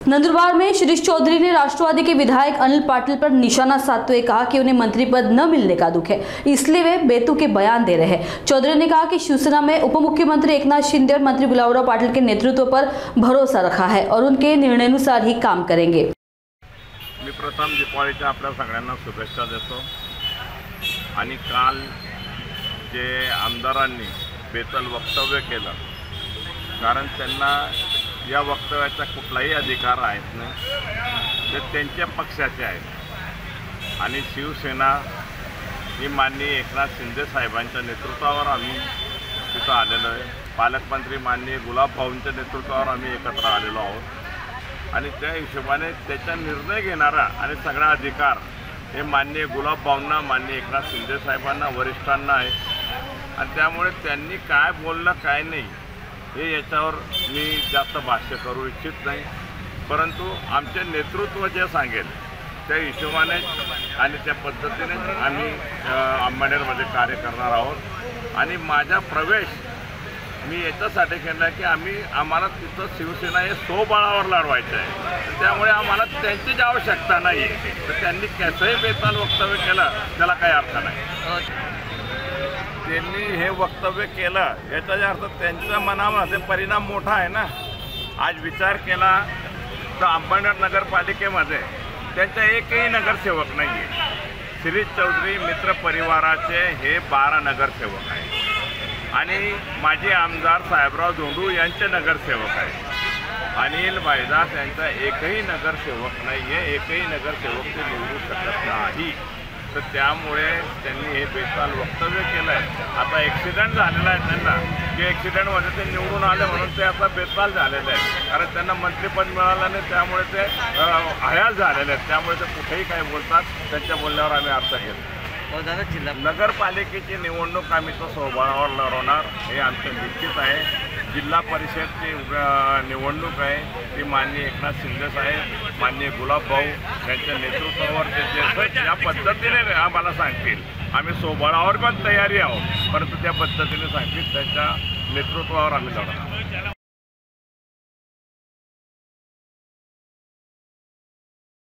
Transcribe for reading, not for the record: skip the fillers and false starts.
नंदुरबार में शिरीष चौधरी ने राष्ट्रवादी के विधायक अनिल पाटिल पर निशाना साधते हुए कहा कि उन्हें मंत्री पद न मिलने का दुख है, इसलिए वे बेतुके बयान दे रहे हैं। चौधरी ने कहा कि शिवसेना में उप मुख्यमंत्री एकनाथ शिंदे और मंत्री गुलाबराव पाटिल के नेतृत्व पर भरोसा रखा है और उनके निर्णयानुसार ही काम करेंगे। मी प्रथम दीपावलीच्या आपल्या सगळ्यांना शुभेच्छा देतो आणि काल जे आमदारांनी बेतल वक्तव्य केलं, कारण त्यांना या वक्तव्याचा कुठलाही अधिकार आहेत नाही, ते त्यांच्या पक्षाचे आहेत आणि शिवसेना ही माननीय एकनाथ शिंदे साहेबांच्या नेतृत्वावर आम्ही तिथं आलेलो आहे। पालकमंत्री माननीय गुलाबभाऊंच्या नेतृत्वावर आम्ही एकत्र आलेलो आहोत आणि त्या हिशोबाने त्याचा निर्णय घेणारा आणि सगळा अधिकार हे माननीय गुलाबभाऊंना, माननीय एकनाथ शिंदे साहेबांना, वरिष्ठांना आहे आणि त्यामुळे त्यांनी काय बोललं काय नाही हे याच्यावर मी जास्त भाष्य करू इच्छित नाही, परंतु आमचे नेतृत्व जे सांगेल त्या हिशोबाने आणि त्या पद्धतीने आम्ही अंबानेरमध्ये कार्य करणार आहोत। आणि माझा प्रवेश मी याच्यासाठी केला की आम्हाला तिथं शिवसेना हे स्वबळावर लढवायचं आहे, त्यामुळे आम्हाला त्यांचीच आवश्यकता नाही आहे। तर त्यांनी कसंही बेताल वक्तव्य केलं त्याला काही अर्थ नाही। त्यांनी हे वक्तव्य केलं याचा अर्थ त्यांच्या मनामध्ये परिणाम मोठा आहे ना। आज विचार केला तर अंबानेर नगरपालिकेमध्ये त्यांचा एकही नगरसेवक नाही आहे। शिरीष चौधरी मित्र परिवाराचे हे 12 नगरसेवक आहेत आणि माजी आमदार साहेबराव धोंडू यांचे नगरसेवक आहेत। अनिल भाईदास यांचा एकही नगरसेवक नाही आहे, एकही नगरसेवक ते निवडू शकत नाही। तर त्यामुळे त्यांनी हे बेताल वक्तव्य केलं आहे। आता ॲक्सिडेंट झालेला आहे त्यांना, की ॲक्सिडेंटमध्ये ते निवडून आले म्हणून ते आता बेताल झालेले आहेत, कारण त्यांना मंत्रिपद मिळालं नाही, त्यामुळे ते हयाल झालेले आहेत। त्यामुळे ते कुठेही काय बोलतात, त्यांच्या बोलण्यावर आम्ही अर्थ घेतो। नगरपालिकेची निवडणूक आम्ही तो स्वबळावर लढवणार हे आमचं निश्चित आहे। जिल्हा परिषदची निवडणूक आहे ती माननीय एकनाथ शिंदे साहेब, माननीय गुलाबभाऊ यांच्या नेतृत्वावर ते ज्या पद्धतीने आम्हाला सांगतील आम्ही स्वबळावर पण तयारी आहोत, परंतु त्या पद्धतीने सांगतील त्यांच्या नेतृत्वावर आम्ही लढवणार।